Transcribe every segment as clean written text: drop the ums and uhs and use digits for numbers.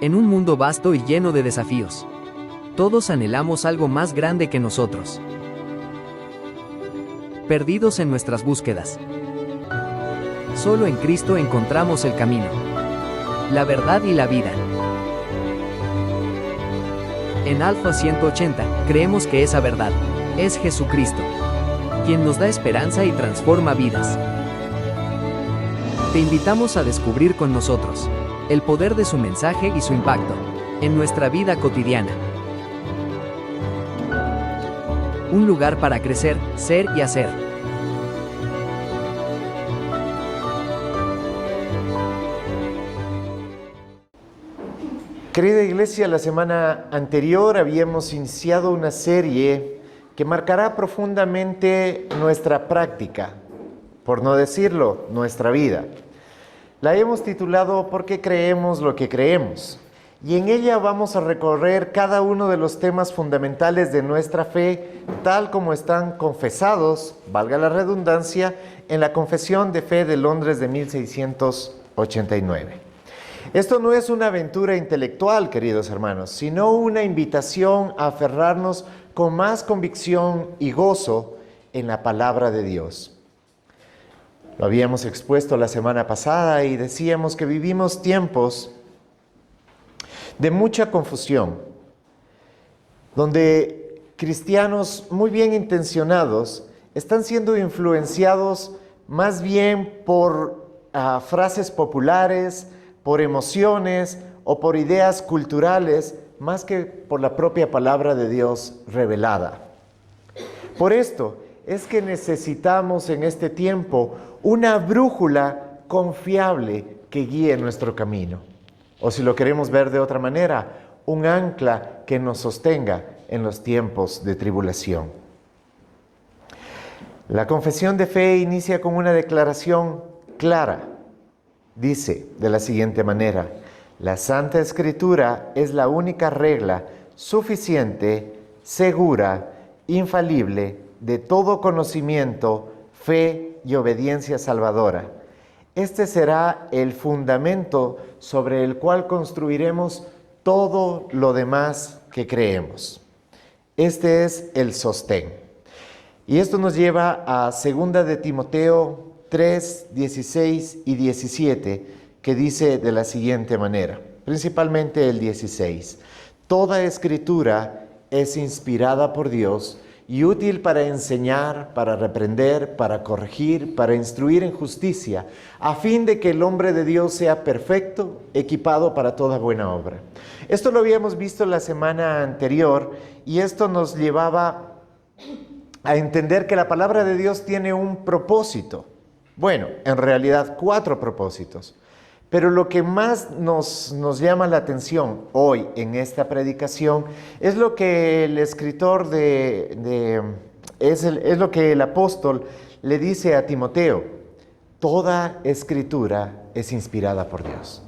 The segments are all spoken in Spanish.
En un mundo vasto y lleno de desafíos, todos anhelamos algo más grande que nosotros. Perdidos en nuestras búsquedas. Solo en Cristo encontramos el camino, la verdad y la vida. En Alfa 180, creemos que esa verdad es Jesucristo, quien nos da esperanza y transforma vidas. Te invitamos a descubrir con nosotros el poder de su mensaje y su impacto en nuestra vida cotidiana. Un lugar para crecer, ser y hacer. Querida iglesia, la semana anterior habíamos iniciado una serie que marcará profundamente nuestra práctica, por no decirlo, nuestra vida. La hemos titulado ¿Por qué creemos lo que creemos? Y en ella vamos a recorrer cada uno de los temas fundamentales de nuestra fe, tal como están confesados, valga la redundancia, en la Confesión de Fe de Londres de 1689. Esto no es una aventura intelectual, queridos hermanos, sino una invitación a aferrarnos con más convicción y gozo en la palabra de Dios. Lo habíamos expuesto la semana pasada y decíamos que vivimos tiempos de mucha confusión, donde cristianos muy bien intencionados están siendo influenciados más bien por frases populares, por emociones o por ideas culturales, más que por la propia palabra de Dios revelada. Por esto es que necesitamos en este tiempo una brújula confiable que guíe nuestro camino. O si lo queremos ver de otra manera, un ancla que nos sostenga en los tiempos de tribulación. La confesión de fe inicia con una declaración clara. Dice de la siguiente manera: la Santa Escritura es la única regla suficiente, segura, infalible, de todo conocimiento, fe y obediencia salvadora. Este será el fundamento sobre el cual construiremos todo lo demás que creemos. Este es el sostén. Y esto nos lleva a 2 de Timoteo 3, 16 y 17, que dice de la siguiente manera, principalmente el 16. Toda escritura es inspirada por Dios y útil para enseñar, para reprender, para corregir, para instruir en justicia, a fin de que el hombre de Dios sea perfecto, equipado para toda buena obra. Esto lo habíamos visto la semana anterior y esto nos llevaba a entender que la palabra de Dios tiene un propósito. Bueno, en realidad 4 propósitos. Pero lo que más nos llama la atención hoy en esta predicación es lo que el escritor es lo que el apóstol le dice a Timoteo: toda escritura es inspirada por Dios.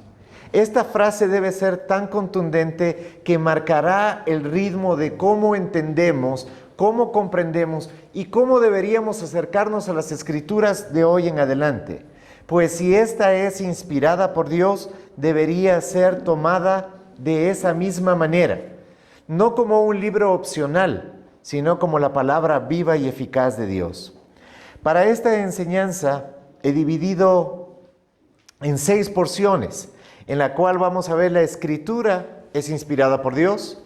Esta frase debe ser tan contundente que marcará el ritmo de cómo entendemos, cómo comprendemos y cómo deberíamos acercarnos a las escrituras de hoy en adelante. Pues si esta es inspirada por Dios, debería ser tomada de esa misma manera, no como un libro opcional, sino como la palabra viva y eficaz de Dios. Para esta enseñanza he dividido en 6 porciones, en la cual vamos a ver la escritura es inspirada por Dios,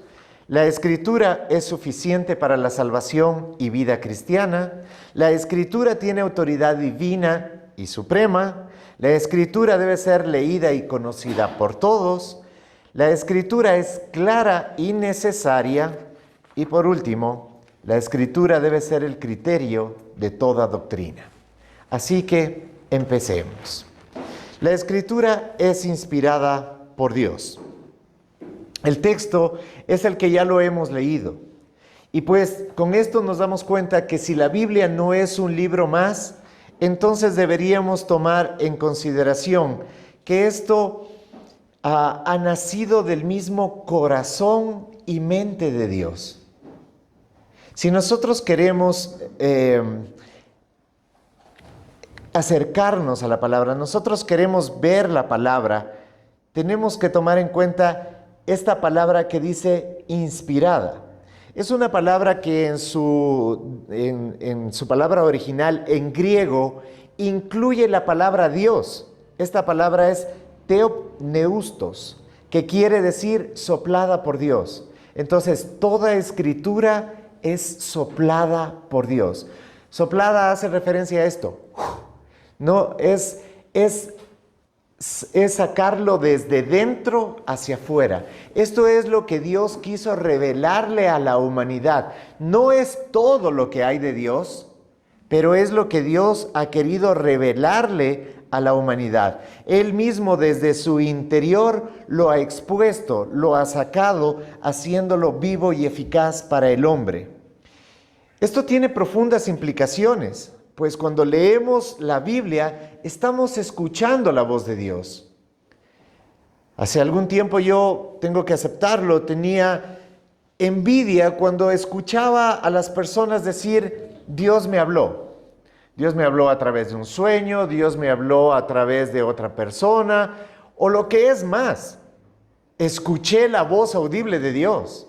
la escritura es suficiente para la salvación y vida cristiana, la escritura tiene autoridad divina y suprema, la escritura debe ser leída y conocida por todos, la escritura es clara y necesaria, y por último, la escritura debe ser el criterio de toda doctrina. Así que empecemos. La escritura es inspirada por Dios. El texto es el que ya lo hemos leído. Y pues con esto nos damos cuenta que si la Biblia no es un libro más, entonces deberíamos tomar en consideración que esto ha nacido del mismo corazón y mente de Dios. Si nosotros queremos acercarnos a la palabra, nosotros queremos ver la palabra, tenemos que tomar en cuenta esta palabra que dice inspirada. Es una palabra que en su palabra original en griego incluye la palabra Dios. Esta palabra es theopneustos, que quiere decir soplada por Dios. Entonces, toda escritura es soplada por Dios. Soplada hace referencia a esto. No, es sacarlo desde dentro hacia afuera. Esto es lo que Dios quiso revelarle a la humanidad. No es todo lo que hay de Dios, pero es lo que Dios ha querido revelarle a la humanidad. Él mismo desde su interior lo ha expuesto, lo ha sacado, haciéndolo vivo y eficaz para el hombre. Esto tiene profundas implicaciones, pues cuando leemos la Biblia estamos escuchando la voz de Dios. Hace algún tiempo yo, tengo que aceptarlo, tenía envidia cuando escuchaba a las personas decir, Dios me habló. Dios me habló a través de un sueño, Dios me habló a través de otra persona, o lo que es más, escuché la voz audible de Dios.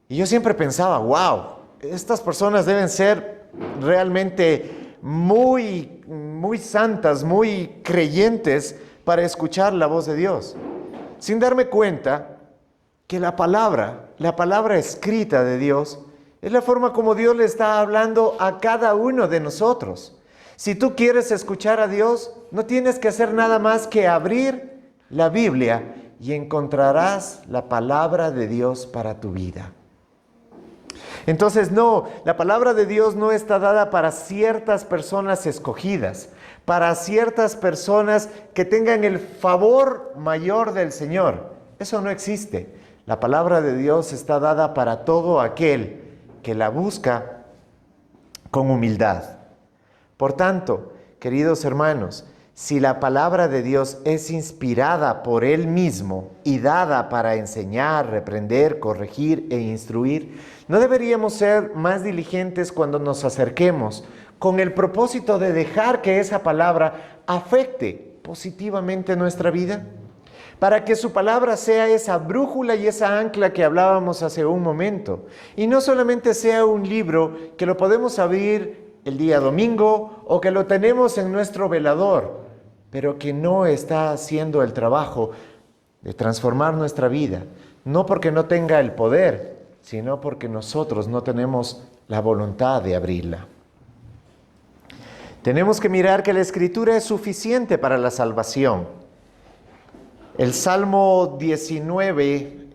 Y yo siempre pensaba, wow, estas personas deben ser realmente muy santas, muy creyentes para escuchar la voz de Dios. Sin darme cuenta que la palabra escrita de Dios es la forma como Dios le está hablando a cada uno de nosotros. Si tú quieres escuchar a Dios, no tienes que hacer nada más que abrir la Biblia y encontrarás la palabra de Dios para tu vida. Entonces, no, la palabra de Dios no está dada para ciertas personas escogidas, para ciertas personas que tengan el favor mayor del Señor. Eso no existe. La palabra de Dios está dada para todo aquel que la busca con humildad. Por tanto, queridos hermanos, si la palabra de Dios es inspirada por Él mismo y dada para enseñar, reprender, corregir e instruir, ¿no deberíamos ser más diligentes cuando nos acerquemos con el propósito de dejar que esa palabra afecte positivamente nuestra vida? Para que su palabra sea esa brújula y esa ancla que hablábamos hace un momento. Y no solamente sea un libro que lo podemos abrir el día domingo o que lo tenemos en nuestro velador, pero que no está haciendo el trabajo de transformar nuestra vida. No porque no tenga el poder, sino porque nosotros no tenemos la voluntad de abrirla. Tenemos que mirar que la Escritura es suficiente para la salvación. El Salmo 19,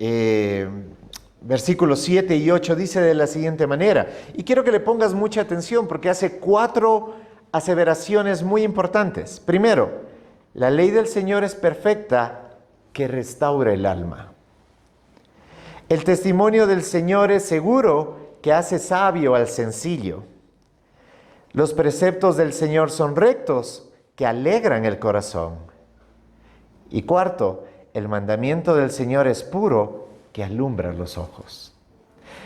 versículos 7 y 8 dice de la siguiente manera, y quiero que le pongas mucha atención porque hace 4 aseveraciones muy importantes. Primero, la ley del Señor es perfecta, que restaura el alma. El testimonio del Señor es seguro, que hace sabio al sencillo. Los preceptos del Señor son rectos, que alegran el corazón. Y cuarto, el mandamiento del Señor es puro, que alumbra los ojos.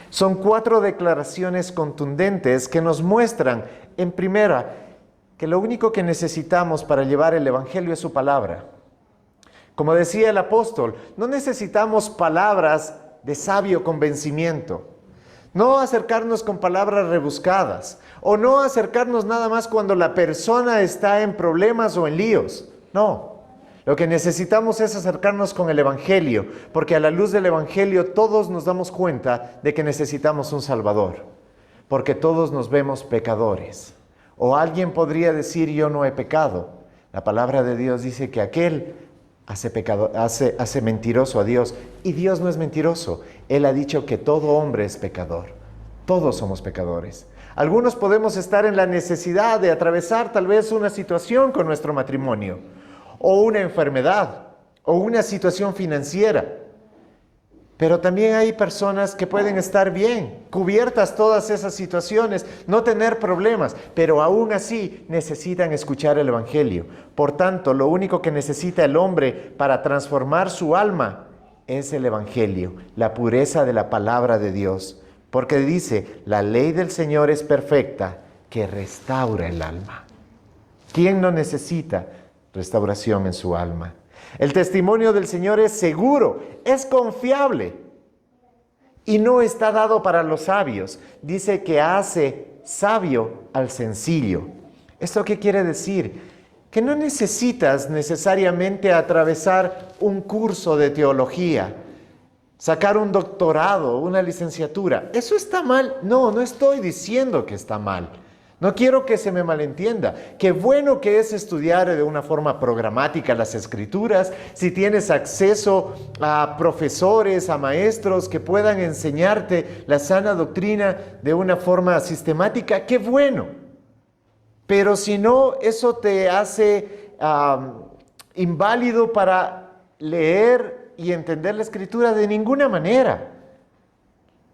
Son 4 declaraciones contundentes que nos muestran, en primera, que lo único que necesitamos para llevar el Evangelio es su palabra. Como decía el apóstol, no necesitamos palabras de sabio convencimiento. No acercarnos con palabras rebuscadas, o no acercarnos nada más cuando la persona está en problemas o en líos. No. Lo que necesitamos es acercarnos con el Evangelio, porque a la luz del Evangelio todos nos damos cuenta de que necesitamos un Salvador, porque todos nos vemos pecadores. O alguien podría decir, yo no he pecado. La palabra de Dios dice que aquel hace mentiroso a Dios, y Dios no es mentiroso. Él ha dicho que todo hombre es pecador. Todos somos pecadores. Algunos podemos estar en la necesidad de atravesar tal vez una situación con nuestro matrimonio, o una enfermedad, o una situación financiera. Pero también hay personas que pueden estar bien, cubiertas todas esas situaciones, no tener problemas, pero aún así necesitan escuchar el Evangelio. Por tanto, lo único que necesita el hombre para transformar su alma es el Evangelio, la pureza de la palabra de Dios. Porque dice, la ley del Señor es perfecta, que restaura el alma. ¿Quién no necesita restauración en su alma? El testimonio del Señor es seguro, es confiable y no está dado para los sabios. Dice que hace sabio al sencillo. ¿Esto qué quiere decir? Que no necesitas necesariamente atravesar un curso de teología, sacar un doctorado, una licenciatura. ¿Eso está mal? No, no estoy diciendo que está mal. No quiero que se me malentienda. Qué bueno que es estudiar de una forma programática las Escrituras, si tienes acceso a profesores, a maestros que puedan enseñarte la sana doctrina de una forma sistemática, qué bueno. Pero si no, eso te hace inválido para leer y entender la Escritura de ninguna manera.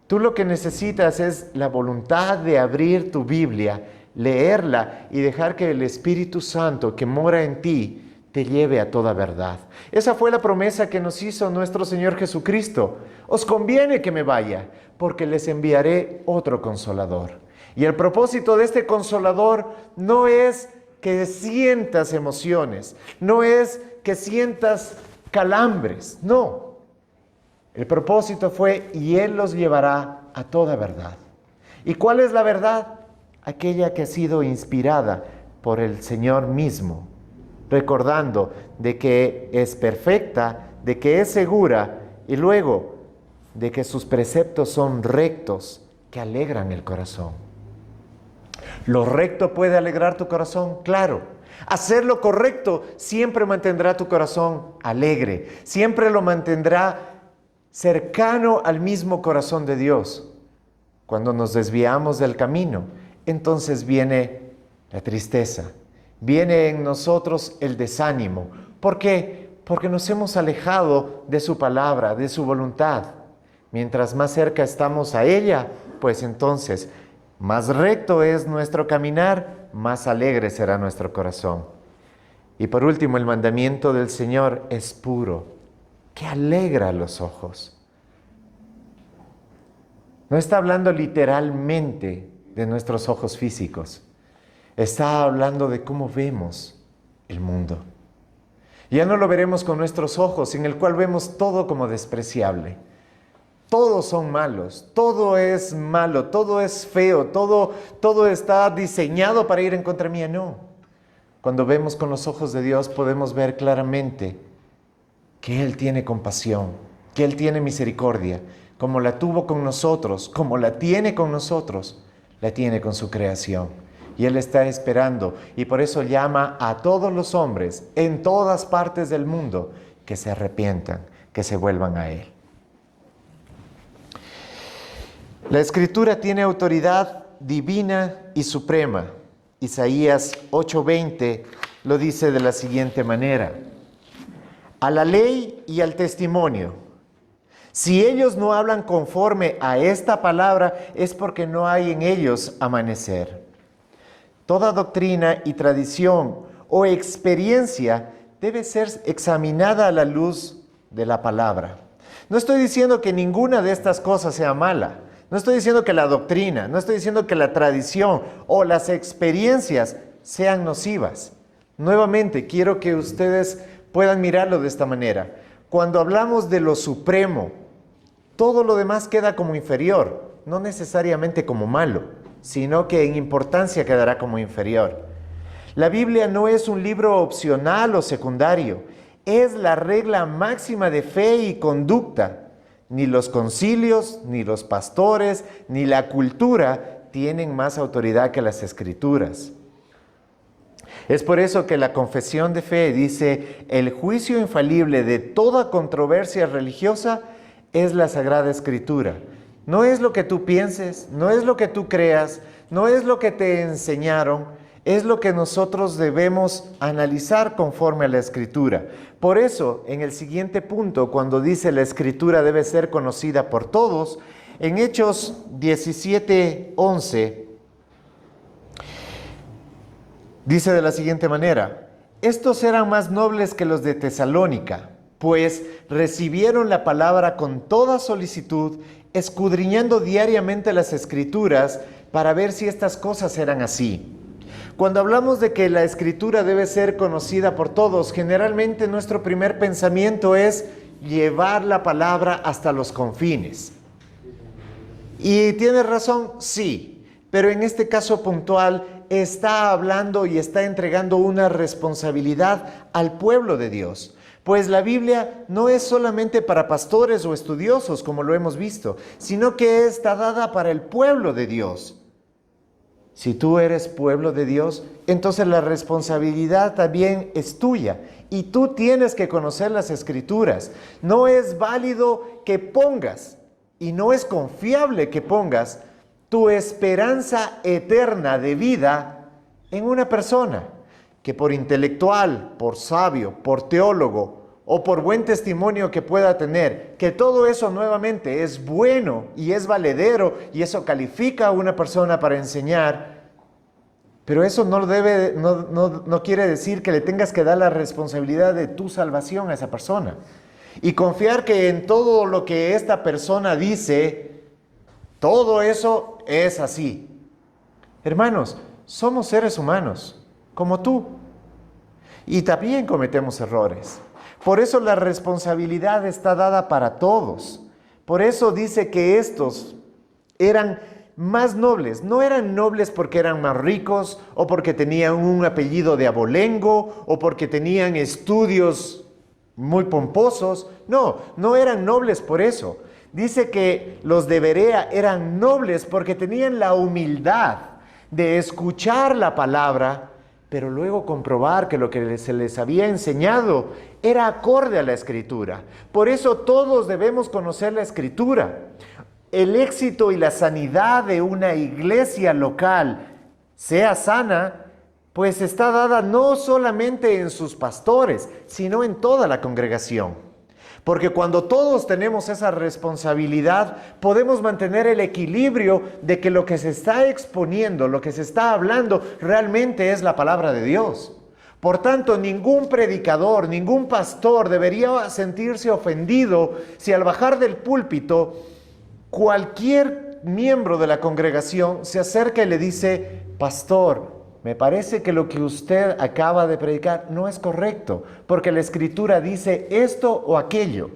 Tú lo que necesitas es la voluntad de abrir tu Biblia, leerla y dejar que el Espíritu Santo que mora en ti te lleve a toda verdad. Esa fue la promesa que nos hizo nuestro Señor Jesucristo. Os conviene que me vaya, porque les enviaré otro Consolador. Y el propósito de este Consolador no es que sientas emociones, no es que sientas calambres, no. El propósito fue, y Él los llevará a toda verdad. ¿Y cuál es la verdad? Aquella que ha sido inspirada por el Señor mismo, recordando de que es perfecta, de que es segura, y luego de que sus preceptos son rectos, que alegran el corazón. ¿Lo recto puede alegrar tu corazón? Claro. Hacer lo correcto siempre mantendrá tu corazón alegre, siempre lo mantendrá cercano al mismo corazón de Dios. Cuando nos desviamos del camino, entonces viene la tristeza, viene en nosotros el desánimo. ¿Por qué? Porque nos hemos alejado de su palabra, de su voluntad. Mientras más cerca estamos a ella, pues entonces más recto es nuestro caminar, más alegre será nuestro corazón. Y por último, el mandamiento del Señor es puro, que alegra los ojos. No está hablando literalmente de nuestros ojos físicos. Está hablando de cómo vemos el mundo. Ya no lo veremos con nuestros ojos, en el cual vemos todo como despreciable. Todos son malos, todo es malo, todo es feo, todo está diseñado para ir en contra mía. No. Cuando vemos con los ojos de Dios podemos ver claramente que Él tiene compasión, que Él tiene misericordia, como la tuvo con nosotros, como la tiene con nosotros, la tiene con su creación. Y Él está esperando, y por eso llama a todos los hombres en todas partes del mundo que se arrepientan, que se vuelvan a Él. La Escritura tiene autoridad divina y suprema. Isaías 8:20 lo dice de la siguiente manera: a la ley y al testimonio. Si ellos no hablan conforme a esta palabra, es porque no hay en ellos amanecer. Toda doctrina y tradición o experiencia debe ser examinada a la luz de la palabra. No estoy diciendo que ninguna de estas cosas sea mala. No estoy diciendo que la doctrina, no estoy diciendo que la tradición o las experiencias sean nocivas. Nuevamente, quiero que ustedes puedan mirarlo de esta manera. Cuando hablamos de lo supremo, todo lo demás queda como inferior, no necesariamente como malo, sino que en importancia quedará como inferior. La Biblia no es un libro opcional o secundario, es la regla máxima de fe y conducta. Ni los concilios, ni los pastores, ni la cultura tienen más autoridad que las Escrituras. Es por eso que la confesión de fe dice: el juicio infalible de toda controversia religiosa es la Sagrada Escritura. No es lo que tú pienses, no es lo que tú creas, no es lo que te enseñaron, es lo que nosotros debemos analizar conforme a la Escritura. Por eso, en el siguiente punto, cuando dice la Escritura debe ser conocida por todos, en Hechos 17:11, dice de la siguiente manera: estos eran más nobles que los de Tesalónica, pues recibieron la palabra con toda solicitud, escudriñando diariamente las Escrituras para ver si estas cosas eran así. Cuando hablamos de que la Escritura debe ser conocida por todos, generalmente nuestro primer pensamiento es llevar la palabra hasta los confines. Y tiene razón, sí, pero en este caso puntual está hablando y está entregando una responsabilidad al pueblo de Dios. Pues la Biblia no es solamente para pastores o estudiosos, como lo hemos visto, sino que está dada para el pueblo de Dios. Si tú eres pueblo de Dios, entonces la responsabilidad también es tuya. Y tú tienes que conocer las Escrituras. No es válido que pongas, y no es confiable que pongas, tu esperanza eterna de vida en una persona que por intelectual, por sabio, por teólogo o por buen testimonio que pueda tener, que todo eso nuevamente es bueno y es valedero y eso califica a una persona para enseñar, pero eso no quiere decir que le tengas que dar la responsabilidad de tu salvación a esa persona y confiar que en todo lo que esta persona dice, todo eso es así. Hermanos, somos seres humanos, como tú, y también cometemos errores. Por eso la responsabilidad está dada para todos. Por eso dice que estos eran más nobles. No eran nobles porque eran más ricos, o porque tenían un apellido de abolengo, o porque tenían estudios muy pomposos. No, no eran nobles por eso. Dice que los de Berea eran nobles porque tenían la humildad de escuchar la palabra, pero luego comprobar que lo que se les había enseñado era acorde a la Escritura. Por eso todos debemos conocer la Escritura. El éxito y la sanidad de una iglesia local sea sana, pues está dada no solamente en sus pastores, sino en toda la congregación. Porque cuando todos tenemos esa responsabilidad, podemos mantener el equilibrio de que lo que se está exponiendo, lo que se está hablando, realmente es la palabra de Dios. Por tanto, ningún predicador, ningún pastor debería sentirse ofendido si al bajar del púlpito, cualquier miembro de la congregación se acerca y le dice: pastor, me parece que lo que usted acaba de predicar no es correcto, porque la Escritura dice esto o aquello.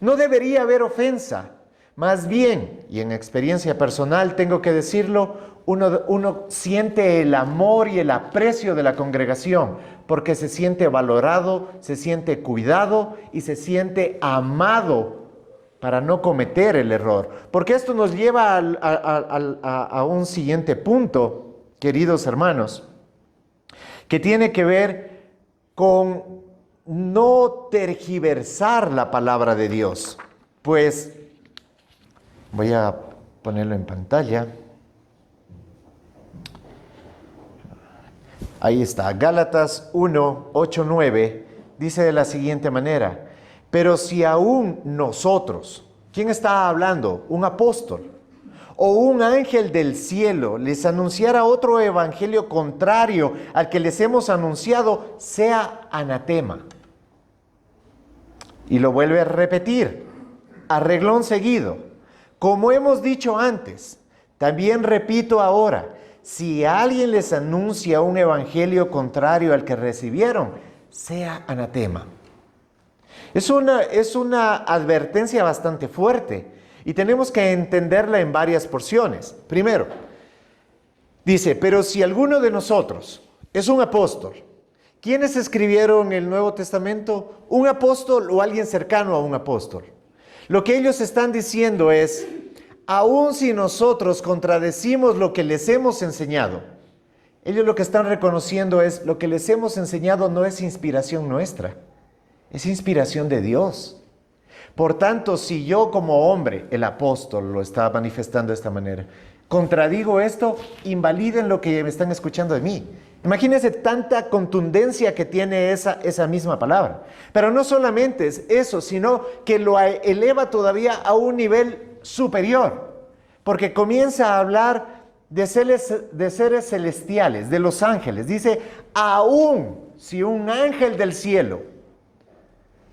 No debería haber ofensa. Más bien, y en experiencia personal tengo que decirlo, uno siente el amor y el aprecio de la congregación, porque se siente valorado, se siente cuidado y se siente amado para no cometer el error. Porque esto nos lleva a un siguiente punto, queridos hermanos, que tiene que ver con no tergiversar la palabra de Dios. Pues voy a ponerlo en pantalla. Ahí está, Gálatas 1, 8, 9, dice de la siguiente manera: pero si aún nosotros, ¿quién está hablando? Un apóstol o un ángel del cielo les anunciara otro evangelio contrario al que les hemos anunciado, sea anatema. Y lo vuelve a repetir, a reglón seguido. Como hemos dicho antes, también repito ahora, si alguien les anuncia un evangelio contrario al que recibieron, sea anatema. Es una advertencia bastante fuerte. Y tenemos que entenderla en varias porciones. Primero, dice: pero si alguno de nosotros es un apóstol. ¿Quiénes escribieron el Nuevo Testamento? Un apóstol o alguien cercano a un apóstol. Lo que ellos están diciendo es: aun si nosotros contradecimos lo que les hemos enseñado, ellos lo que están reconociendo es: lo que les hemos enseñado no es inspiración nuestra, es inspiración de Dios. Por tanto, si yo como hombre, el apóstol lo está manifestando de esta manera, contradigo esto, invaliden lo que me están escuchando de mí. Imagínense tanta contundencia que tiene esa misma palabra. Pero no solamente es eso, sino que lo eleva todavía a un nivel superior. Porque comienza a hablar de seres celestiales, de los ángeles. Dice: aún si un ángel del cielo.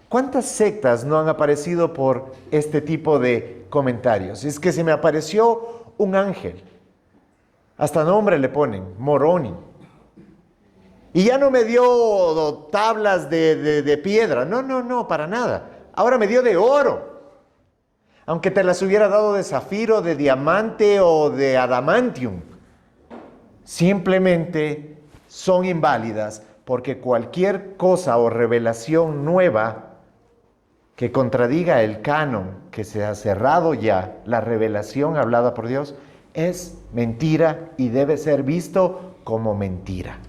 ¿Cuántas sectas no han aparecido por este tipo de comentarios? Es que se me apareció un ángel. Hasta nombre le ponen, Moroni. Y ya no me dio tablas de piedra. No, no, no, para nada. Ahora me dio de oro. Aunque te las hubiera dado de zafiro, de diamante o de adamantium. Simplemente son inválidas porque cualquier cosa o revelación nueva que contradiga el canon que se ha cerrado ya, la revelación hablada por Dios, es mentira y debe ser visto como mentira.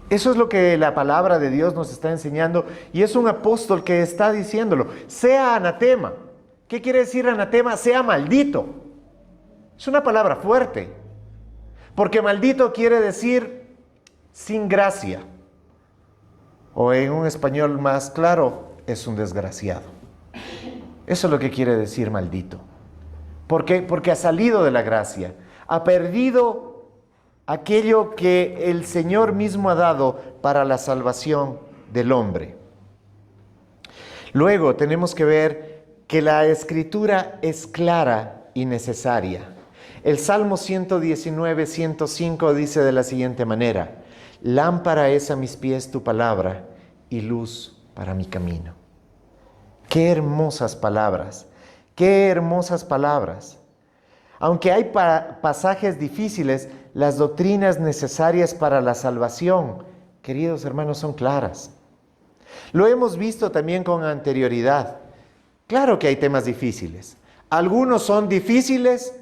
Eso es lo que la palabra de Dios nos está enseñando y es un apóstol que está diciéndolo. Sea anatema. ¿Qué quiere decir anatema? Sea maldito. Es una palabra fuerte. Porque maldito quiere decir sin gracia. O en un español más claro, es un desgraciado. Eso es lo que quiere decir maldito. ¿Por qué? Porque ha salido de la gracia. Ha perdido aquello que el Señor mismo ha dado para la salvación del hombre. Luego tenemos que ver que la Escritura es clara y necesaria. El Salmo 119, 105 dice de la siguiente manera: lámpara es a mis pies tu palabra y luz para mi camino. Qué hermosas palabras, qué hermosas palabras. Aunque hay pasajes difíciles, las doctrinas necesarias para la salvación, queridos hermanos, son claras. Lo hemos visto también con anterioridad. Claro que hay temas difíciles. Algunos son difíciles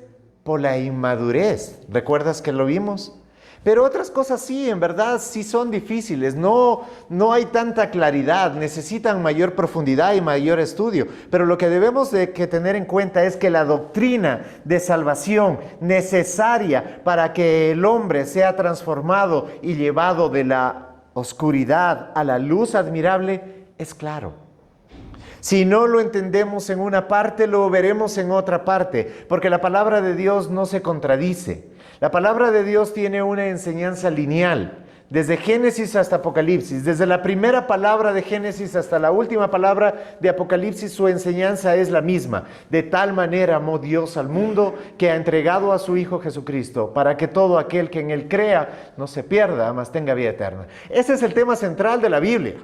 por la inmadurez. ¿Recuerdas que lo vimos? Pero otras cosas sí, en verdad, sí son difíciles. No hay tanta claridad. Necesitan mayor profundidad y mayor estudio. Pero lo que debemos de tener en cuenta es que la doctrina de salvación necesaria para que el hombre sea transformado y llevado de la oscuridad a la luz admirable es claro. Si no lo entendemos en una parte, lo veremos en otra parte, porque la palabra de Dios no se contradice. La palabra de Dios tiene una enseñanza lineal, desde Génesis hasta Apocalipsis. Desde la primera palabra de Génesis hasta la última palabra de Apocalipsis, su enseñanza es la misma. De tal manera amó Dios al mundo que ha entregado a su Hijo Jesucristo, para que todo aquel que en él crea no se pierda, mas tenga vida eterna. Ese es el tema central de la Biblia.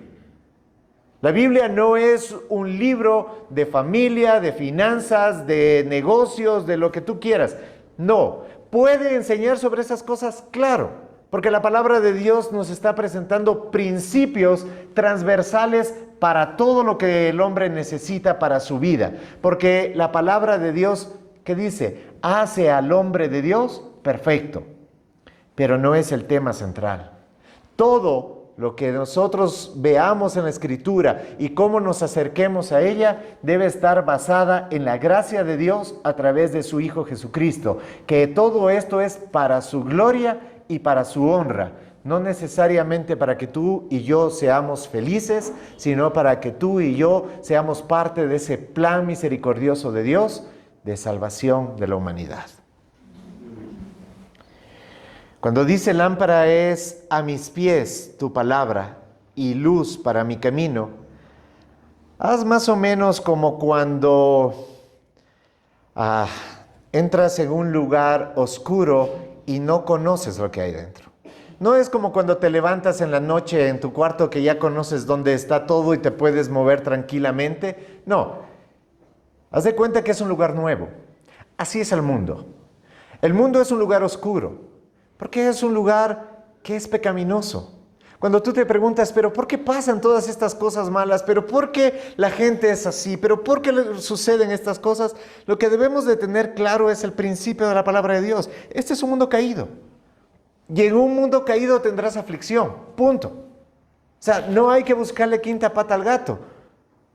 La Biblia no es un libro de familia, de finanzas, de negocios, de lo que tú quieras. No, puede enseñar sobre esas cosas, claro, porque la palabra de Dios nos está presentando principios transversales para todo lo que el hombre necesita para su vida. Porque la palabra de Dios, ¿qué dice? Hace al hombre de Dios perfecto, pero no es el tema central. Todo lo que nosotros veamos en la Escritura y cómo nos acerquemos a ella debe estar basada en la gracia de Dios a través de su Hijo Jesucristo. Que todo esto es para su gloria y para su honra. No necesariamente para que tú y yo seamos felices, sino para que tú y yo seamos parte de ese plan misericordioso de Dios de salvación de la humanidad. Cuando dice lámpara es a mis pies tu palabra y luz para mi camino, haz más o menos como cuando entras en un lugar oscuro y no conoces lo que hay dentro. No es como cuando te levantas en la noche en tu cuarto que ya conoces dónde está todo y te puedes mover tranquilamente. No, haz de cuenta que es un lugar nuevo. Así es el mundo. El mundo es un lugar oscuro. Porque es un lugar que es pecaminoso. Cuando tú te preguntas, ¿pero por qué pasan todas estas cosas malas? ¿Pero por qué la gente es así? ¿Pero por qué le suceden estas cosas? Lo que debemos de tener claro es el principio de la palabra de Dios. Este es un mundo caído. Y en un mundo caído tendrás aflicción. Punto. O sea, no hay que buscarle quinta pata al gato.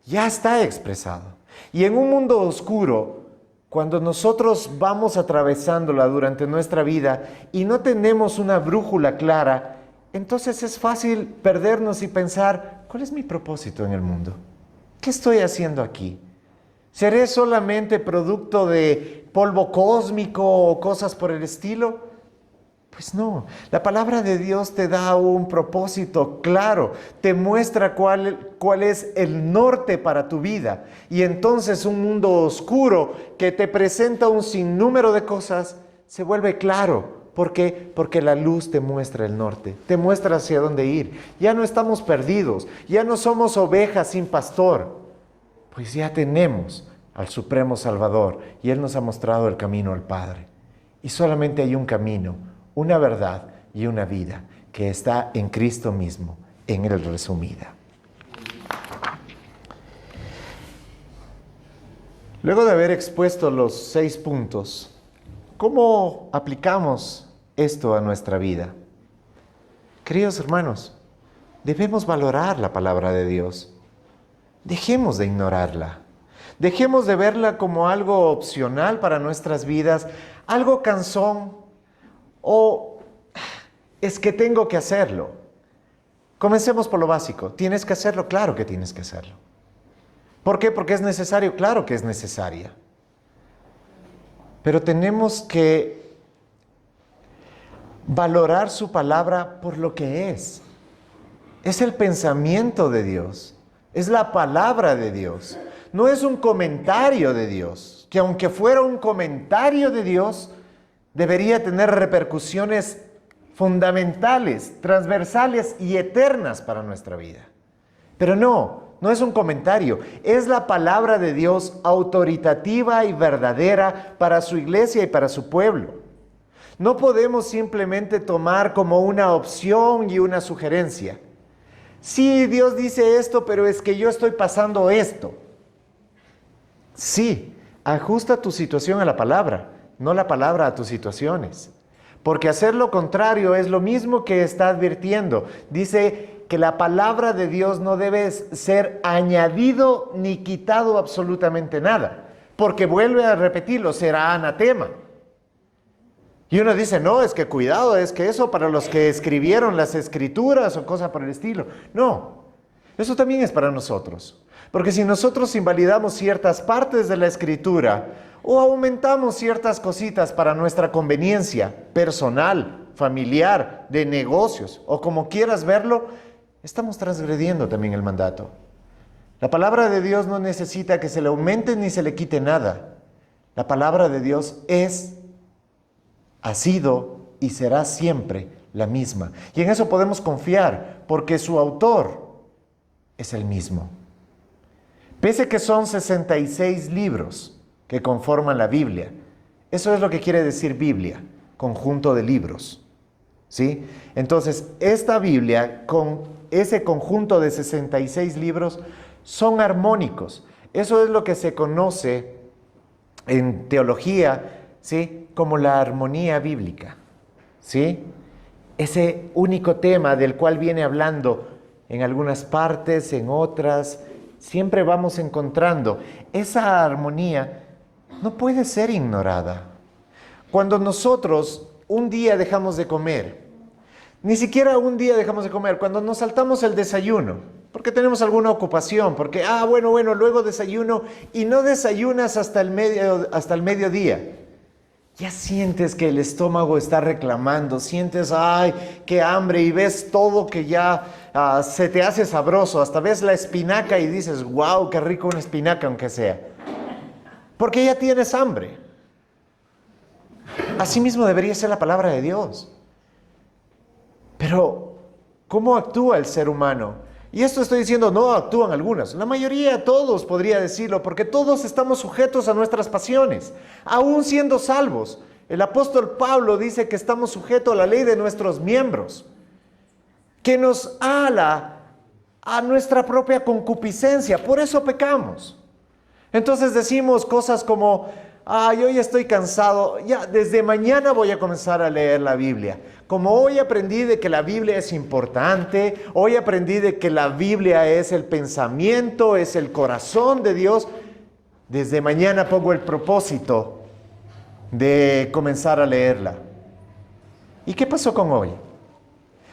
Ya está expresado. Y en un mundo oscuro, cuando nosotros vamos atravesándola durante nuestra vida y no tenemos una brújula clara, entonces es fácil perdernos y pensar, ¿cuál es mi propósito en el mundo? ¿Qué estoy haciendo aquí? ¿Seré solamente producto de polvo cósmico o cosas por el estilo? Pues no, la palabra de Dios te da un propósito claro, te muestra cuál es el norte para tu vida. Y entonces un mundo oscuro que te presenta un sinnúmero de cosas se vuelve claro ¿Por qué? Porque la luz te muestra el norte, te muestra hacia dónde ir. Ya no estamos perdidos, ya no somos ovejas sin pastor, pues ya tenemos al Supremo Salvador y Él nos ha mostrado el camino al Padre. Y solamente hay un camino, una verdad y una vida que está en Cristo mismo, en Él resumida. Luego de haber expuesto los 6 puntos, ¿cómo aplicamos esto a nuestra vida? Queridos hermanos, debemos valorar la palabra de Dios. Dejemos de ignorarla. Dejemos de verla como algo opcional para nuestras vidas, algo cansón o es que tengo que hacerlo. Comencemos por lo básico. ¿Tienes que hacerlo? Claro que tienes que hacerlo. ¿Por qué? Porque es necesario. Claro que es necesaria. Pero tenemos que valorar su palabra por lo que es. Es el pensamiento de Dios. Es la palabra de Dios. No es un comentario de Dios, que aunque fuera un comentario de Dios, debería tener repercusiones fundamentales, transversales y eternas para nuestra vida. Pero no es un comentario, es la palabra de Dios autoritativa y verdadera para su iglesia y para su pueblo. No podemos simplemente tomar como una opción y una sugerencia. Sí, Dios dice esto, pero es que yo estoy pasando esto. Sí, ajusta tu situación a la palabra, no la palabra a tus situaciones. Porque hacer lo contrario es lo mismo que está advirtiendo. Dice que la palabra de Dios no debe ser añadido ni quitado absolutamente nada. Porque vuelve a repetirlo, será anatema. Y uno dice, no, es que cuidado, es que eso para los que escribieron las escrituras o cosas por el estilo. No, eso también es para nosotros. Porque si nosotros invalidamos ciertas partes de la escritura o aumentamos ciertas cositas para nuestra conveniencia personal, familiar, de negocios o como quieras verlo, estamos transgrediendo también el mandato. La palabra de Dios no necesita que se le aumente ni se le quite nada. La palabra de Dios es, ha sido y será siempre la misma. Y en eso podemos confiar porque su autor es el mismo. Pese que son 66 libros que conforman la Biblia, eso es lo que quiere decir Biblia, conjunto de libros, ¿sí? Entonces, esta Biblia, con ese conjunto de 66 libros, son armónicos. Eso es lo que se conoce en teología, ¿sí?, como la armonía bíblica, ¿sí? Ese único tema del cual viene hablando en algunas partes, en otras, siempre vamos encontrando. Esa armonía no puede ser ignorada. Cuando nosotros un día dejamos de comer, ni siquiera un día dejamos de comer, cuando nos saltamos el desayuno, porque tenemos alguna ocupación, porque, bueno, luego desayuno y no desayunas hasta el mediodía. Ya sientes que el estómago está reclamando, sientes, ¡ay, qué hambre! Y ves todo que ya se te hace sabroso. Hasta ves la espinaca y dices, ¡wow, qué rico una espinaca aunque sea! Porque ya tienes hambre. Así mismo debería ser la palabra de Dios. Pero, ¿cómo actúa el ser humano? Y esto estoy diciendo, no actúan algunas. La mayoría, todos podría decirlo, porque todos estamos sujetos a nuestras pasiones, aún siendo salvos. El apóstol Pablo dice que estamos sujetos a la ley de nuestros miembros, que nos ala a nuestra propia concupiscencia, por eso pecamos. Entonces decimos cosas como, hoy estoy cansado, ya desde mañana voy a comenzar a leer la Biblia. Como hoy aprendí de que la Biblia es importante, hoy aprendí de que la Biblia es el pensamiento, es el corazón de Dios, desde mañana pongo el propósito de comenzar a leerla. ¿Y qué pasó con hoy?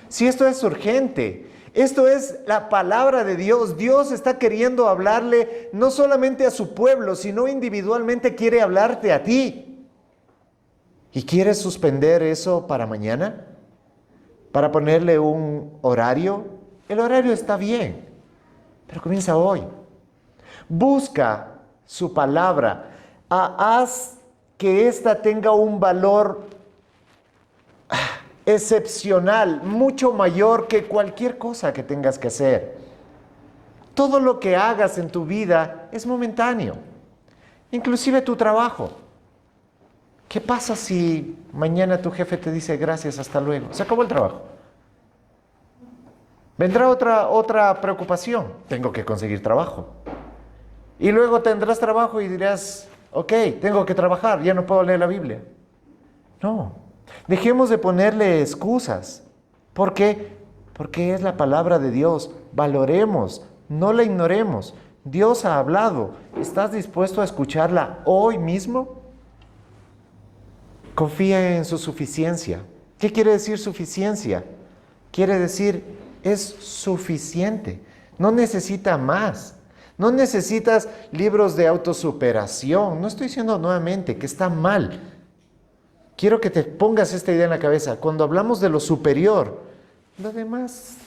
Si esto es urgente, esto es la palabra de Dios. Dios está queriendo hablarle no solamente a su pueblo, sino individualmente quiere hablarte a ti. ¿Y quieres suspender eso para mañana? ¿Para ponerle un horario? El horario está bien, pero comienza hoy. Busca su palabra. Haz que ésta tenga un valor excepcional, mucho mayor que cualquier cosa que tengas que hacer. Todo lo que hagas en tu vida es momentáneo, inclusive tu trabajo. ¿Qué pasa si mañana tu jefe te dice gracias, hasta luego? Se acabó el trabajo. Vendrá otra preocupación. Tengo que conseguir trabajo. Y luego tendrás trabajo y dirás, ok, tengo que trabajar, ya no puedo leer la Biblia. No, dejemos de ponerle excusas. ¿Por qué? Porque es la palabra de Dios. Valoremos, no la ignoremos. Dios ha hablado. ¿Estás dispuesto a escucharla hoy mismo? Confía en su suficiencia. ¿Qué quiere decir suficiencia? Quiere decir, es suficiente. No necesita más. No necesitas libros de autosuperación. No estoy diciendo nuevamente que está mal. Quiero que te pongas esta idea en la cabeza. Cuando hablamos de lo superior, lo demás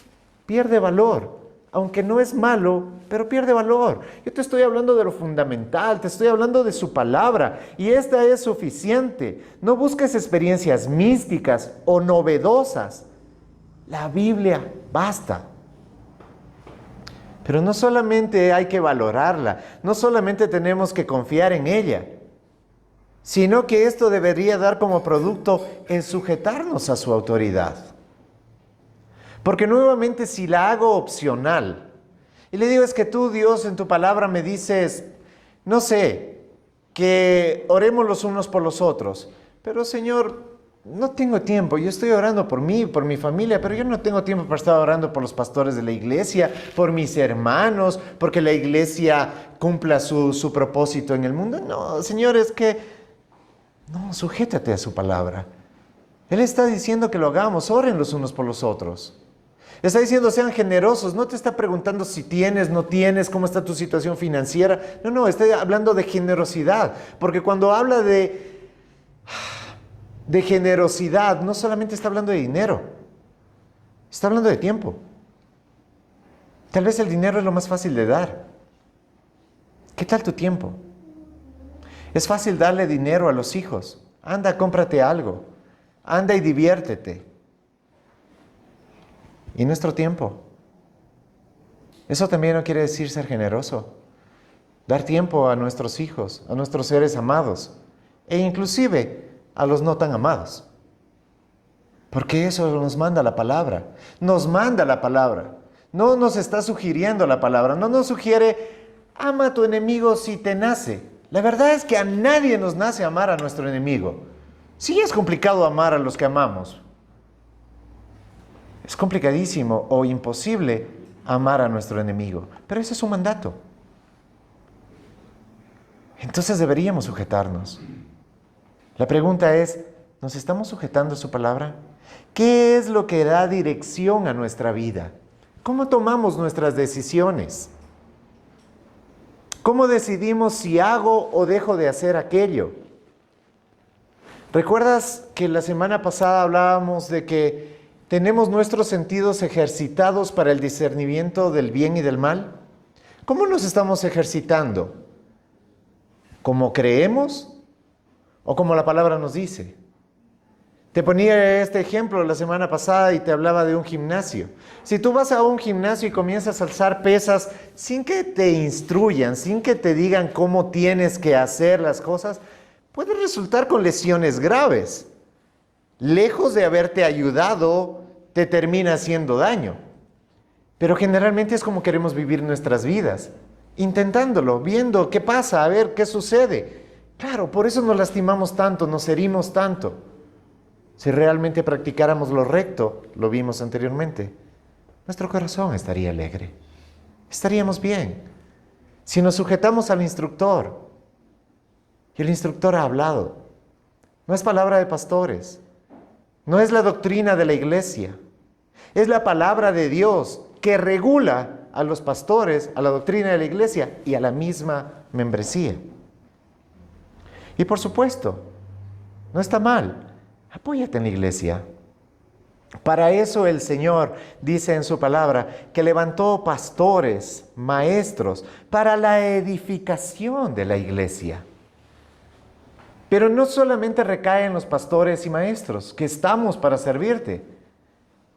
pierde valor. Aunque no es malo, pero pierde valor. Yo te estoy hablando de lo fundamental, te estoy hablando de su palabra. Y esta es suficiente. No busques experiencias místicas o novedosas. La Biblia basta. Pero no solamente hay que valorarla, no solamente tenemos que confiar en ella, sino que esto debería dar como producto el sujetarnos a su autoridad. Porque nuevamente si la hago opcional, y le digo es que tú, Dios, en tu palabra me dices, no sé, que oremos los unos por los otros, pero Señor, no tengo tiempo, yo estoy orando por mí, por mi familia, pero yo no tengo tiempo para estar orando por los pastores de la iglesia, por mis hermanos, porque la iglesia cumpla su propósito en el mundo. No, Señor, es que, no, sujétate a su palabra. Él está diciendo que lo hagamos, oren los unos por los otros. Está diciendo, sean generosos, no te está preguntando si tienes, no tienes, cómo está tu situación financiera. No, está hablando de generosidad, porque cuando habla de generosidad, no solamente está hablando de dinero, está hablando de tiempo. Tal vez el dinero es lo más fácil de dar. ¿Qué tal tu tiempo? Es fácil darle dinero a los hijos. Anda, cómprate algo. Anda y diviértete. ¿Y nuestro tiempo? Eso también no quiere decir ser generoso. Dar tiempo a nuestros hijos, a nuestros seres amados, e inclusive a los no tan amados. Porque eso nos manda la palabra. Nos manda la palabra. No nos está sugiriendo la palabra. No nos sugiere, ama a tu enemigo si te nace. La verdad es que a nadie nos nace amar a nuestro enemigo. Sí es complicado amar a los que amamos. Es complicadísimo o imposible amar a nuestro enemigo. Pero ese es un mandato. Entonces deberíamos sujetarnos. La pregunta es, ¿nos estamos sujetando a su palabra? ¿Qué es lo que da dirección a nuestra vida? ¿Cómo tomamos nuestras decisiones? ¿Cómo decidimos si hago o dejo de hacer aquello? ¿Recuerdas que la semana pasada hablábamos de que tenemos nuestros sentidos ejercitados para el discernimiento del bien y del mal? ¿Cómo nos estamos ejercitando? ¿Cómo creemos? ¿O como la palabra nos dice? Te ponía este ejemplo la semana pasada y te hablaba de un gimnasio. Si tú vas a un gimnasio y comienzas a alzar pesas sin que te instruyan, sin que te digan cómo tienes que hacer las cosas, puedes resultar con lesiones graves. Lejos de haberte ayudado, te termina haciendo daño. Pero generalmente es como queremos vivir nuestras vidas, intentándolo, viendo qué pasa, a ver qué sucede. Claro, por eso nos lastimamos tanto, nos herimos tanto. Si realmente practicáramos lo recto, lo vimos anteriormente, nuestro corazón estaría alegre. Estaríamos bien. Si nos sujetamos al instructor, y el instructor ha hablado, no es palabra de pastores, no es la doctrina de la iglesia, es la palabra de Dios que regula a los pastores, a la doctrina de la iglesia y a la misma membresía. Y por supuesto, no está mal, apóyate en la iglesia. Para eso el Señor dice en su palabra que levantó pastores, maestros, para la edificación de la iglesia. Pero no solamente recae en los pastores y maestros, que estamos para servirte.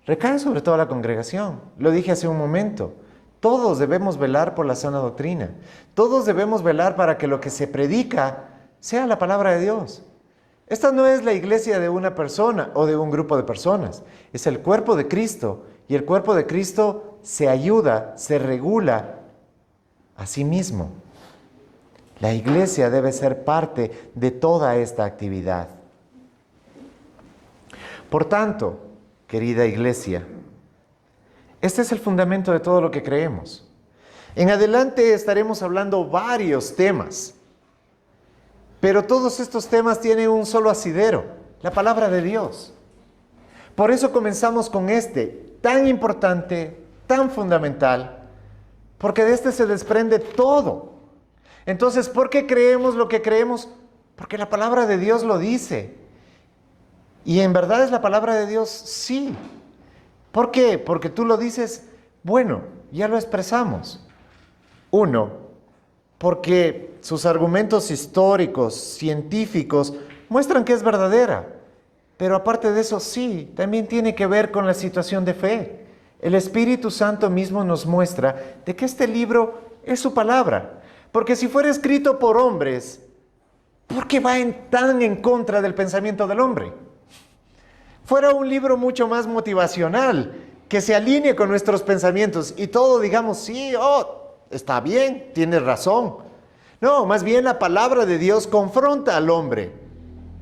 Recae sobre toda la congregación. Lo dije hace un momento. Todos debemos velar por la sana doctrina. Todos debemos velar para que lo que se predica sea la palabra de Dios. Esta no es la iglesia de una persona o de un grupo de personas. Es el cuerpo de Cristo. Y el cuerpo de Cristo se ayuda, se regula a sí mismo. La iglesia debe ser parte de toda esta actividad. Por tanto, querida iglesia, este es el fundamento de todo lo que creemos. En adelante estaremos hablando varios temas, pero todos estos temas tienen un solo asidero, la palabra de Dios. Por eso comenzamos con este, tan importante, tan fundamental, porque de este se desprende todo. Entonces, ¿por qué creemos lo que creemos? Porque la palabra de Dios lo dice. ¿Y en verdad es la palabra de Dios? Sí. ¿Por qué? Porque tú lo dices, bueno, ya lo expresamos. Uno, porque sus argumentos históricos, científicos, muestran que es verdadera. Pero aparte de eso, sí, también tiene que ver con la situación de fe. El Espíritu Santo mismo nos muestra de que este libro es su palabra. Porque si fuera escrito por hombres, ¿por qué va tan en contra del pensamiento del hombre? Fuera un libro mucho más motivacional, que se alinee con nuestros pensamientos y todo digamos, sí, está bien, tienes razón. No, más bien la palabra de Dios confronta al hombre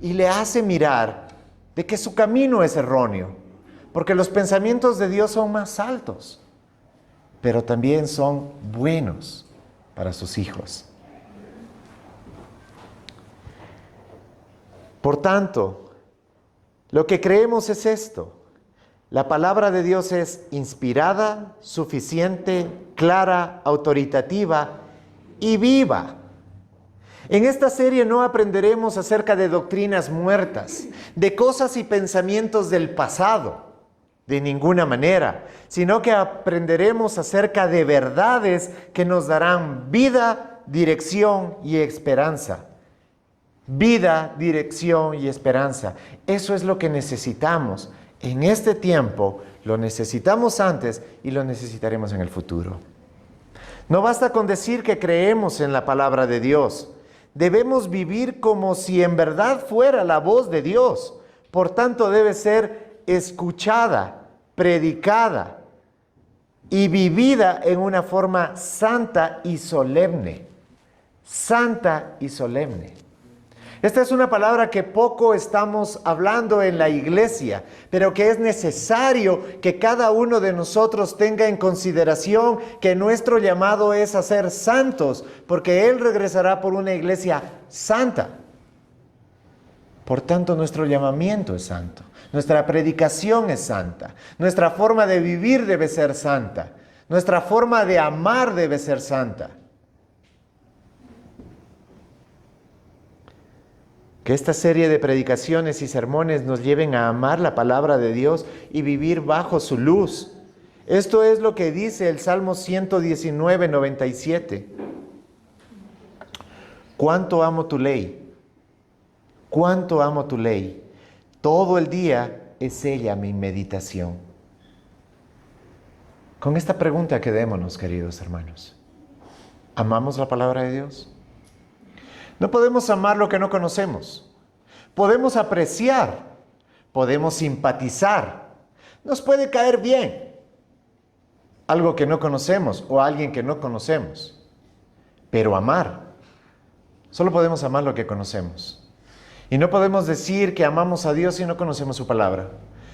y le hace mirar de que su camino es erróneo, porque los pensamientos de Dios son más altos, pero también son buenos para sus hijos. Por tanto, lo que creemos es esto. La palabra de Dios es inspirada, suficiente, clara, autoritativa y viva. En esta serie no aprenderemos acerca de doctrinas muertas, de cosas y pensamientos del pasado, de ninguna manera, sino que aprenderemos acerca de verdades que nos darán vida, dirección y esperanza. Vida, dirección y esperanza. Eso es lo que necesitamos en este tiempo, lo necesitamos antes y lo necesitaremos en el futuro. No basta con decir que creemos en la palabra de Dios. Debemos vivir como si en verdad fuera la voz de Dios. Por tanto, debe ser escuchada, predicada y vivida en una forma santa y solemne. Santa y solemne. Esta es una palabra que poco estamos hablando en la iglesia, pero que es necesario que cada uno de nosotros tenga en consideración que nuestro llamado es a ser santos, porque Él regresará por una iglesia santa. Por tanto, nuestro llamamiento es santo, nuestra predicación es santa, nuestra forma de vivir debe ser santa, nuestra forma de amar debe ser santa. Que esta serie de predicaciones y sermones nos lleven a amar la palabra de Dios y vivir bajo su luz. Esto es lo que dice el Salmo 119, 97. Cuánto amo tu ley, cuánto amo tu ley. Todo el día es ella mi meditación. Con esta pregunta quedémonos, queridos hermanos. ¿Amamos la palabra de Dios? No podemos amar lo que no conocemos. Podemos apreciar, podemos simpatizar. Nos puede caer bien algo que no conocemos o alguien que no conocemos. Pero amar, solo podemos amar lo que conocemos. Y no podemos decir que amamos a Dios si no conocemos su palabra.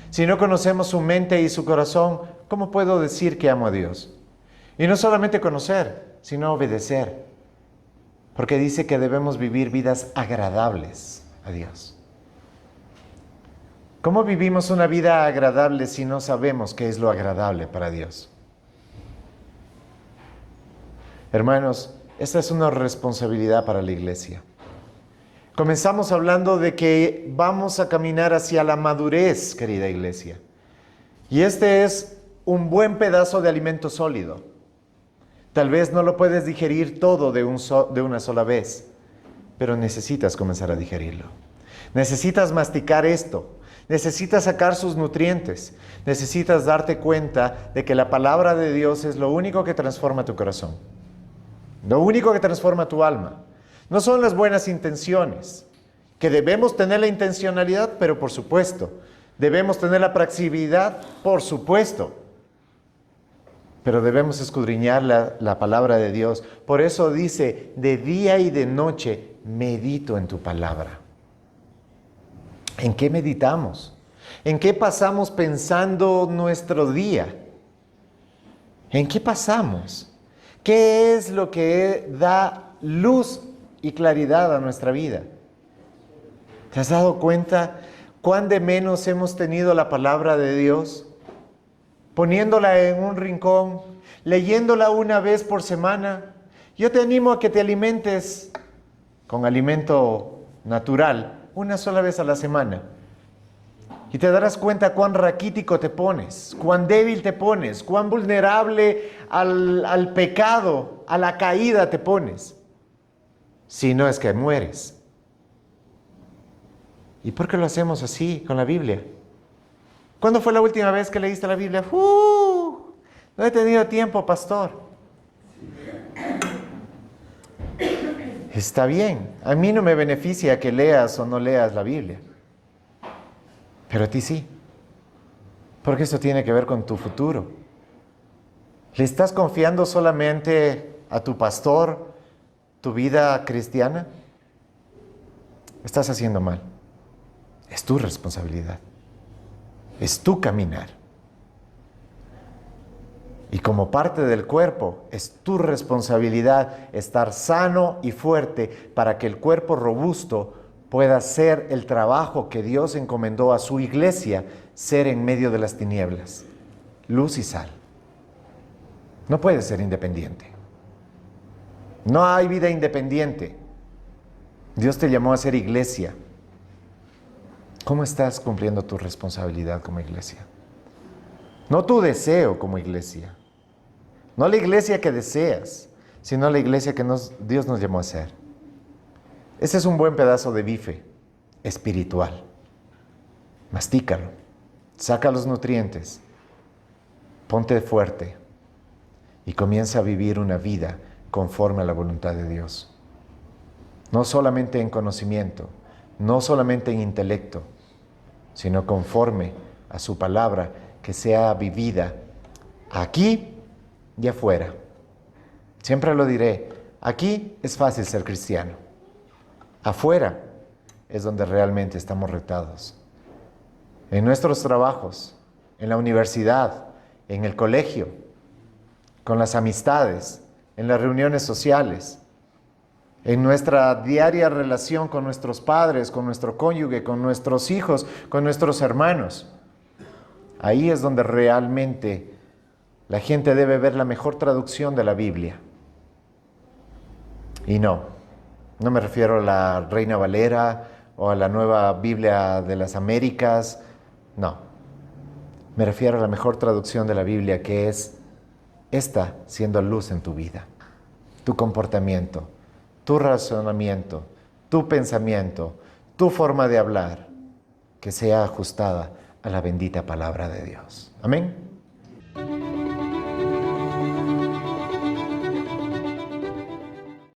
Si no conocemos su mente y su corazón, ¿cómo puedo decir que amo a Dios? Y no solamente conocer, sino obedecer. Porque dice que debemos vivir vidas agradables a Dios. ¿Cómo vivimos una vida agradable si no sabemos qué es lo agradable para Dios? Hermanos, esta es una responsabilidad para la iglesia. Comenzamos hablando de que vamos a caminar hacia la madurez, querida iglesia. Y este es un buen pedazo de alimento sólido. Tal vez no lo puedes digerir todo de una sola vez, pero necesitas comenzar a digerirlo. Necesitas masticar esto. Necesitas sacar sus nutrientes. Necesitas darte cuenta de que la palabra de Dios es lo único que transforma tu corazón. Lo único que transforma tu alma. No son las buenas intenciones, que debemos tener la intencionalidad, pero por supuesto. Debemos tener la proactividad, por supuesto. Pero debemos escudriñar la palabra de Dios. Por eso dice, de día y de noche medito en tu palabra. ¿En qué meditamos? ¿En qué pasamos pensando nuestro día? ¿En qué pasamos? ¿Qué es lo que da luz y claridad a nuestra vida? ¿Te has dado cuenta cuán de menos hemos tenido la palabra de Dios? Poniéndola en un rincón, leyéndola una vez por semana. Yo te animo a que te alimentes con alimento natural una sola vez a la semana. Y te darás cuenta cuán raquítico te pones, cuán débil te pones, cuán vulnerable al pecado, a la caída te pones. Si no es que mueres. ¿Y por qué lo hacemos así con la Biblia? ¿Cuándo fue la última vez que leíste la Biblia? No he tenido tiempo, pastor. Está bien, a mí no me beneficia que leas o no leas la Biblia. Pero a ti sí. Porque esto tiene que ver con tu futuro. ¿Le estás confiando solamente a tu pastor tu vida cristiana? Estás haciendo mal. Es tu responsabilidad. Es tu caminar. Y como parte del cuerpo, es tu responsabilidad estar sano y fuerte para que el cuerpo robusto pueda hacer el trabajo que Dios encomendó a su iglesia, ser en medio de las tinieblas, luz y sal. No puedes ser independiente. No hay vida independiente. Dios te llamó a ser iglesia. ¿Cómo estás cumpliendo tu responsabilidad como iglesia? No tu deseo como iglesia. No la iglesia que deseas, sino la iglesia que Dios nos llamó a ser. Ese es un buen pedazo de bife espiritual. Mastícalo. Saca los nutrientes. Ponte fuerte. Y comienza a vivir una vida conforme a la voluntad de Dios. No solamente en conocimiento, no solamente en intelecto, sino conforme a su palabra que sea vivida aquí y afuera. Siempre lo diré, aquí es fácil ser cristiano. Afuera es donde realmente estamos retados. En nuestros trabajos, en la universidad, en el colegio, con las amistades, en las reuniones sociales, en nuestra diaria relación con nuestros padres, con nuestro cónyuge, con nuestros hijos, con nuestros hermanos. Ahí es donde realmente la gente debe ver la mejor traducción de la Biblia. Y no me refiero a la Reina Valera o a la Nueva Biblia de las Américas. No, me refiero a la mejor traducción de la Biblia, que es esta siendo luz en tu vida, tu comportamiento, tu razonamiento, tu pensamiento, tu forma de hablar, que sea ajustada a la bendita palabra de Dios. Amén.